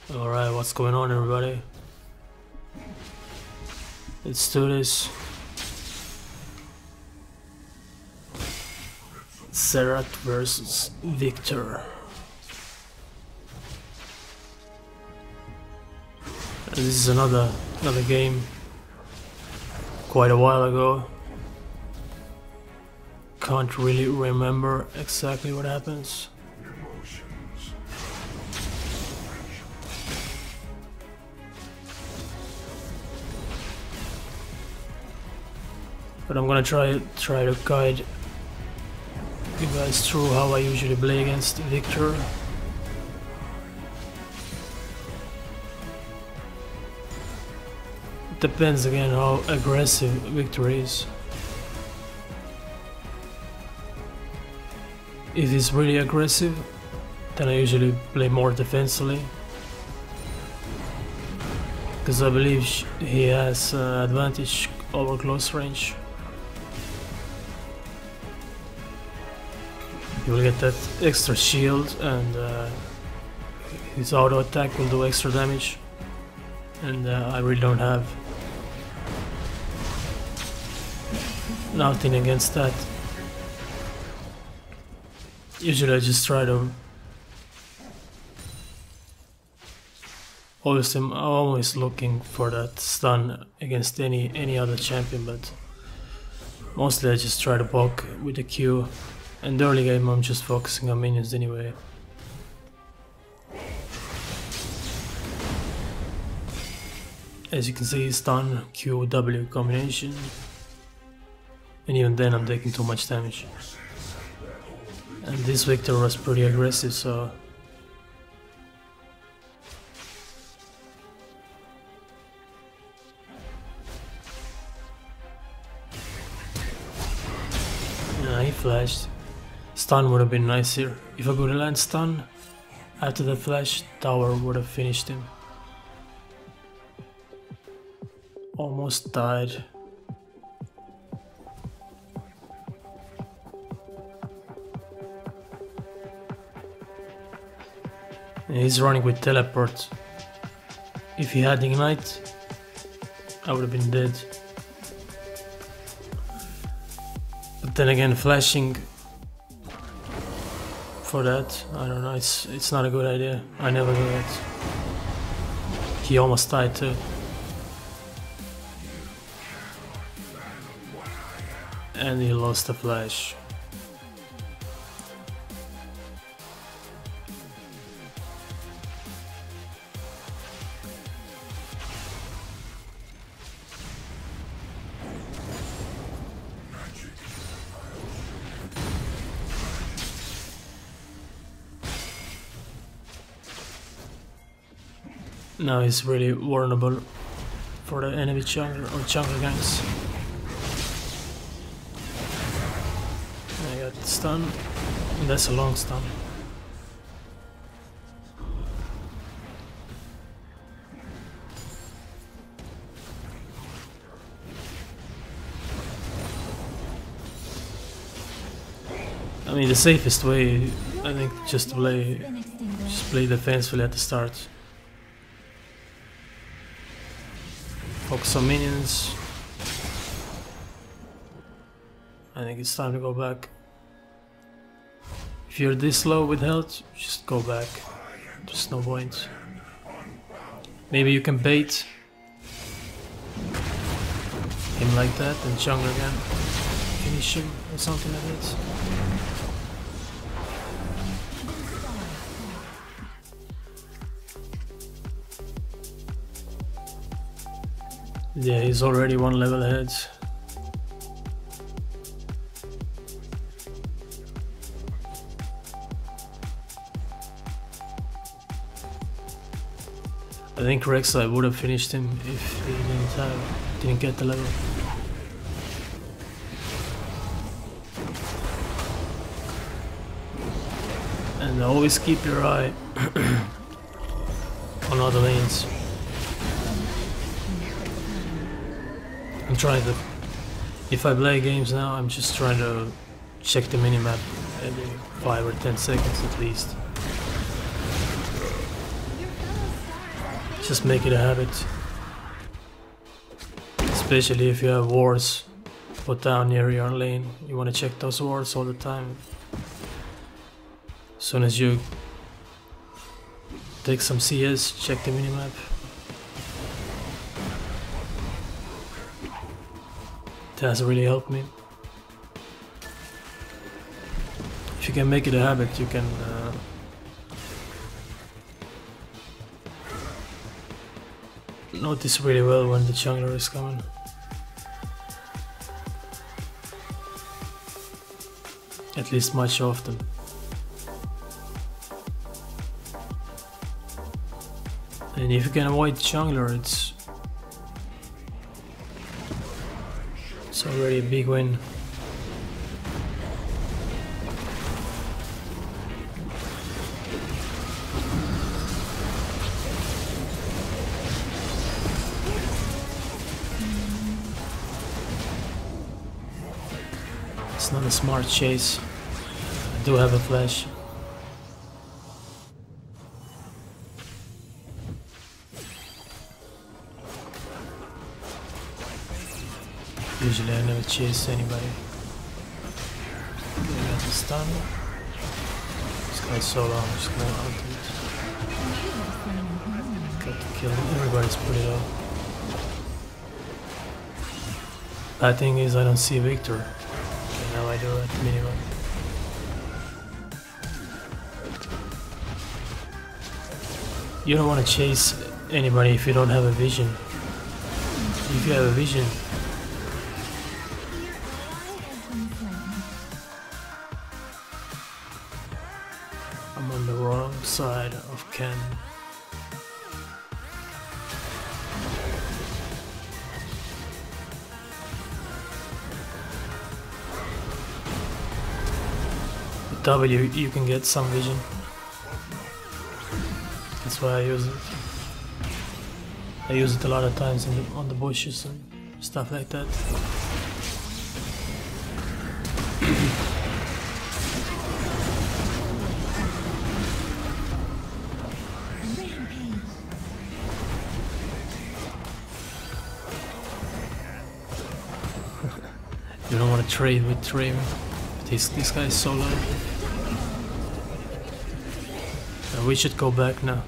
Alright, what's going on, everybody? Let's do this. Xerath versus Viktor. This is another game. Quite a while ago. Can't really remember exactly what happens. But I'm gonna try to guide you guys through how I usually play against Viktor. It depends again how aggressive Viktor is. If he's really aggressive, then I usually play more defensively, because I believe he has advantage over close range. You will get that extra shield, and his auto attack will do extra damage, and I really don't have nothing against that. Usually I just try to I'm always looking for that stun against any other champion, but mostly I just try to poke with the Q. In the early game I'm just focusing on minions anyway. As you can see, stun, Q, W combination, and even then I'm taking too much damage. And this Viktor was pretty aggressive, so yeah, he flashed. Stun would have been nice here. If I could land stun after the flash, tower would have finished him. Almost died. And he's running with teleport. If he had ignite, I would have been dead. But then again, flashing for that, I don't know, it's not a good idea. I never do it. He almost died too. And he lost the flash. Now he's really vulnerable for the enemy jungle ganks. I got stun, and that's a long stun. I mean, the safest way, I think, just play defensively at the start. Focus on minions. I think it's time to go back. If you're this low with health, just go back. There's no point. Maybe you can bait him like that and jungle again. Finish him or something like that. Yeah, he's already one level ahead. I think Rek'Sai would have finished him if he didn't get the level. And always keep your eye on other lanes. I'm trying to, if I play games now, I'm just trying to check the minimap every 5 or 10 seconds at least. Just make it a habit. Especially if you have wards put down near your lane. You want to check those wards all the time. As soon as you take some CS, check the minimap. It has really helped me. If you can make it a habit, you can notice really well when the jungler is coming. At least much often. And if you can avoid jungler, it's already a big win. It's not a smart chase. I do have a flash. Usually I never chase anybody. Okay, I got the stun. This guy's so long, I'm just gonna ultimate. Got to kill him. Everybody's pretty low. Bad thing is I don't see Viktor. Okay, now I do at minimum. You don't want to chase anybody if you don't have a vision. If you have a vision, I'm on the wrong side of Ken. With W you can get some vision. That's why I use it. I use it a lot of times on the bushes and stuff like that. You don't want to trade with Trim. This guy is so low. We should go back now.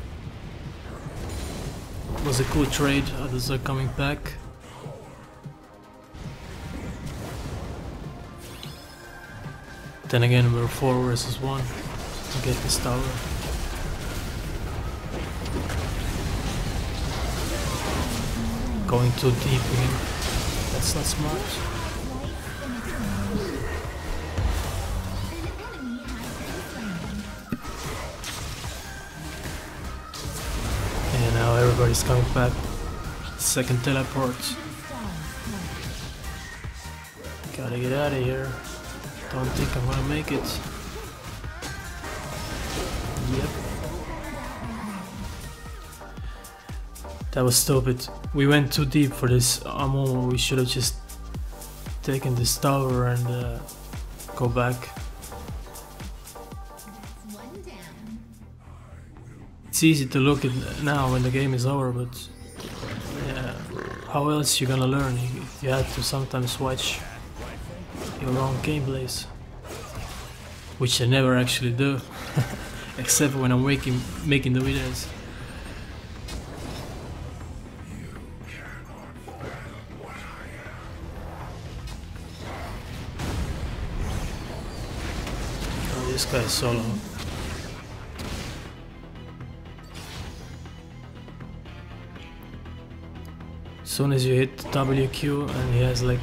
It was a cool trade, others are coming back. Then again, we're 4 versus 1 to get this tower. Going too deep again. That's not smart. And now everybody's coming back. Second teleport. Gotta get out of here. Don't think I'm gonna make it. Yep. That was stupid. We went too deep for this ammo. We should have just taken this tower and go back. It's easy to look at now when the game is over, but yeah, how else you gonna learn? You have to sometimes watch your own gameplays, which I never actually do, except when I'm making the videos. Oh, this guy is solo. As soon as you hit WQ and he has like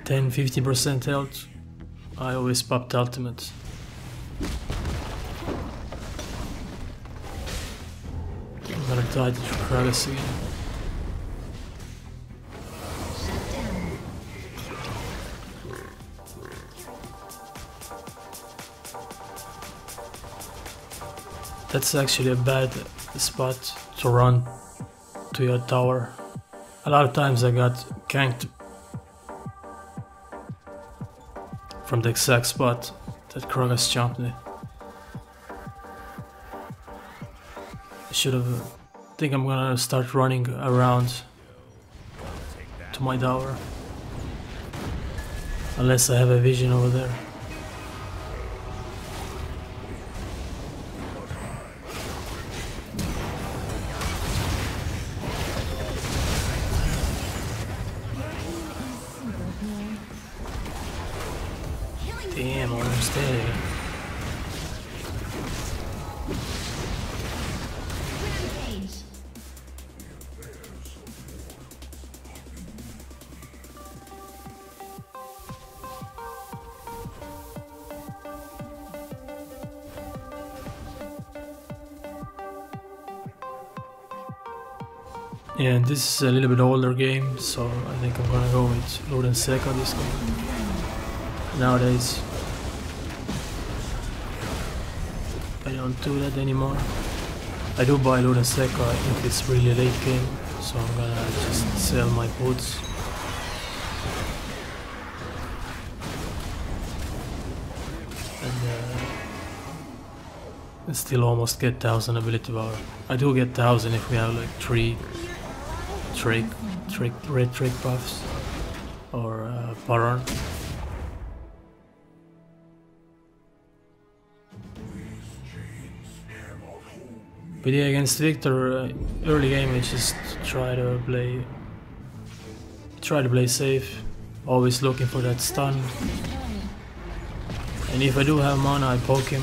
10-15% health, I always pop the ultimate. I'm gonna die to Kragas again. That's actually a bad spot to run to your tower. A lot of times I got ganked from the exact spot that Kragas jumped me. I should have think I'm gonna start running around to my tower. Unless I have a vision over there. Damn, almost there. Yeah, and this is a little bit older game, so I think I'm gonna go with Lord and Seka this game. Nowadays, I don't do that anymore. I do buy Lord and Seka if it's really late game, so I'm gonna just sell my boots. And still almost get 1000 ability power. I do get 1000 if we have like 3 red trick buffs or Baron. But yeah, against Viktor, early game I just try to play safe, always looking for that stun. And if I do have mana, I poke him.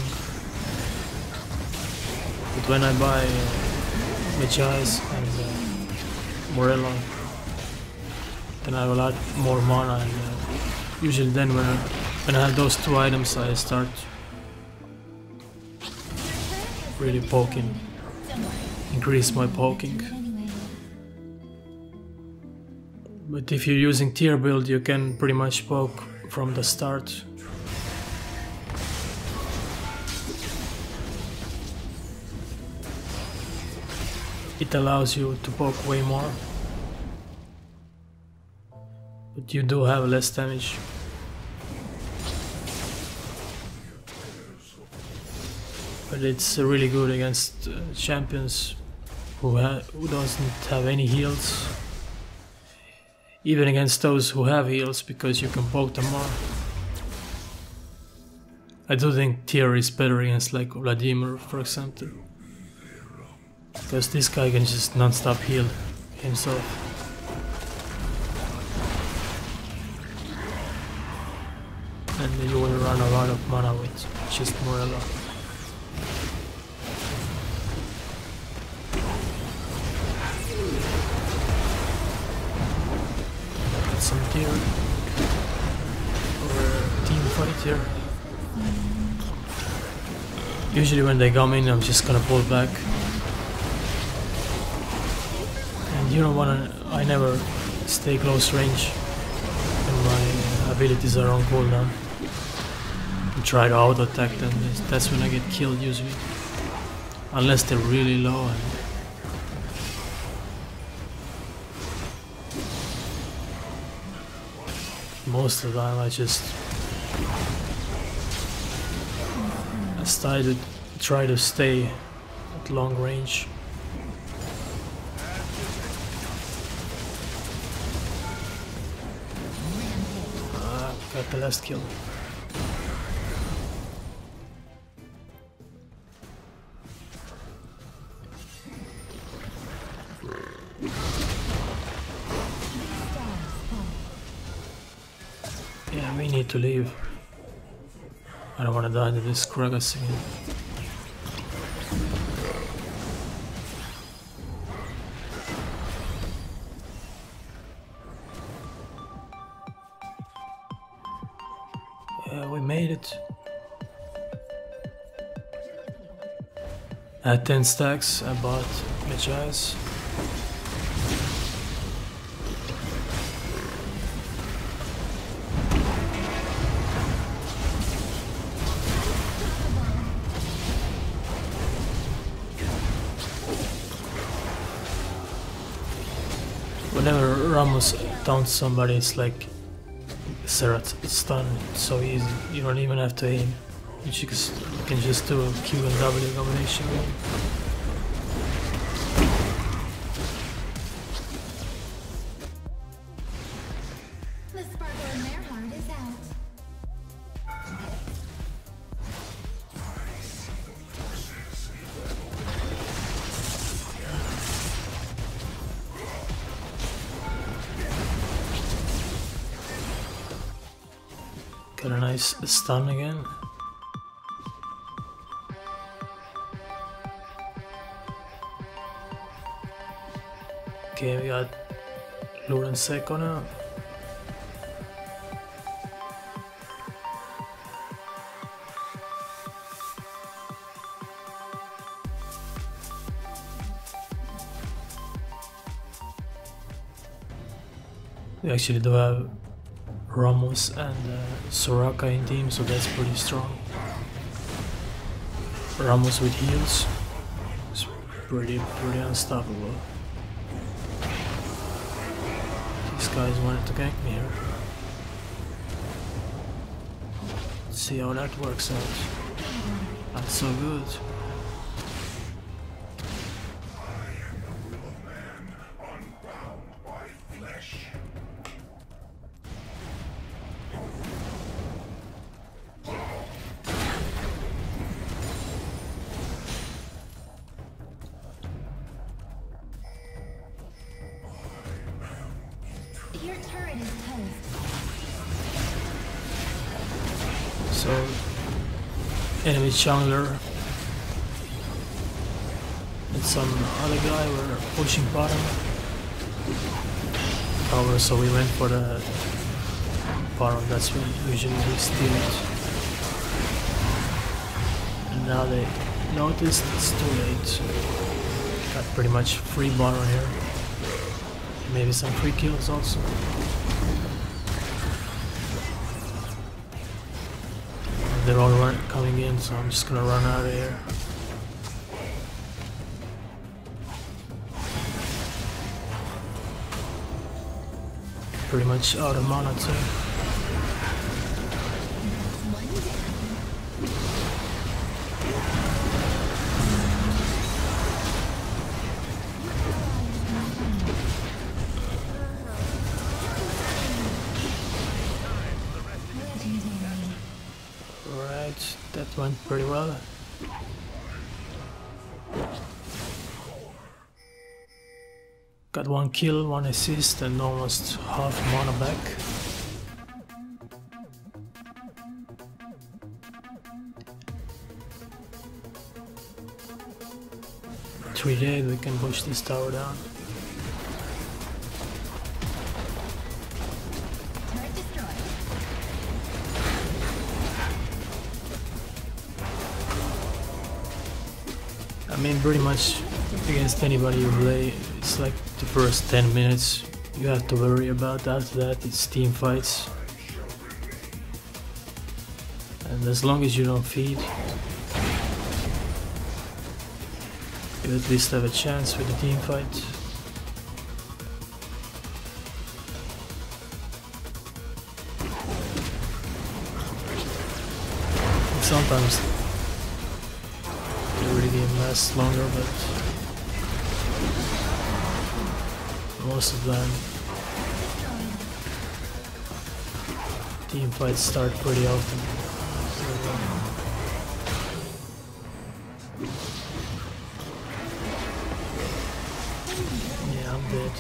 But when I buy Masteries and Morello, then I have a lot more mana, and usually then when I have those 2 items, I start really poking, increase my poking. But if you're using tier build, you can pretty much poke from the start. It allows you to poke way more, but you do have less damage. But it's really good against champions who doesn't have any heals. Even against those who have heals, because you can poke them more. I do think tier is better against like Vladimir, for example. Because this guy can just non-stop heal himself. And you will run a lot of mana with just Morello. Got some tier. Or team fight here. Usually when they come in, I'm just gonna pull back. You don't wanna. I never stay close range when my abilities are on cooldown. And try to auto attack them. That's when I get killed usually, unless they're really low. And most of the time, I just try to stay at long range. Got the last kill. Yeah, we need to leave. I don't want to die to this Gragas again. We made it. At 10 stacks, I bought Masteries. Whenever Ramos taunts somebody, it's like Xerath stun. It's so easy. You don't even have to aim. You can just do a Q and W combination. Got a nice stun again. Okay, we got Lord and Seko now. We actually do have Ramos and Soraka in team, so that's pretty strong. Ramos with heals is pretty unstoppable. These guys wanted to gank me here. Let's see how that works out. Not so good. Your turret is toast. So, enemy jungler and some other guy were pushing bottom tower, so we went for the bottom. That's when usually we steal it. And now they noticed it's too late. Got pretty much free bottom here. Maybe some free kills also. They're all coming in, so I'm just gonna run out of here. Pretty much out of mana too. Alright, that went pretty well. Got 1 kill, 1 assist and almost half mana back. Three days we can push this tower down. Turret destroyed. I mean, pretty much against anybody you play, it's like the first 10 minutes you have to worry about. After that it's team fights, and as long as you don't feed, you at least have a chance with the team fight. And sometimes the early game lasts longer, but most of the time team fights start pretty often. Yeah, I'm dead.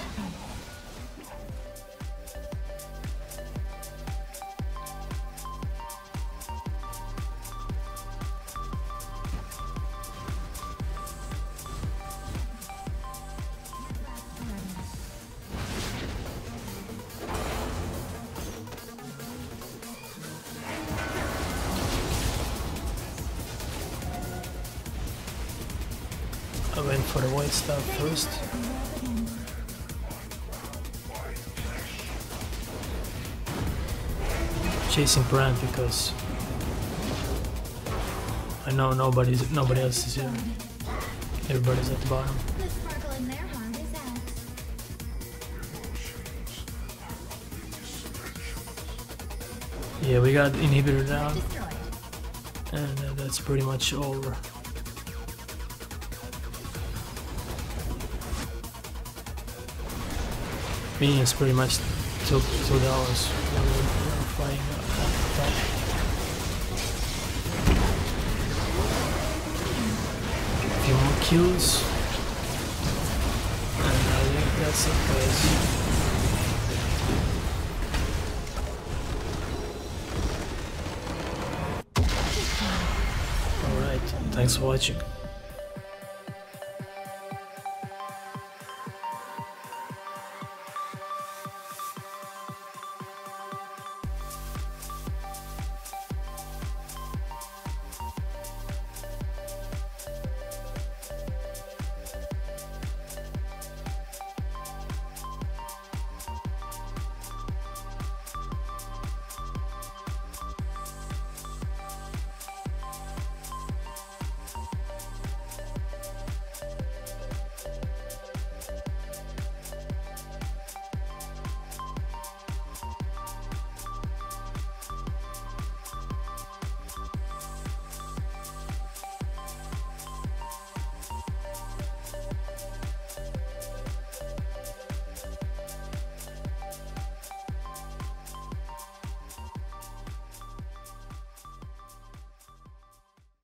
I went for the white stuff first. Chasing Brand because I know nobody else is here. Everybody's at the bottom. The sparkle in their heart is out. Yeah, we got inhibitor down, Destroyed. and that's pretty much over. Minions pretty much took $2. kills. And I think that's it, guys. Alright, thanks for watching.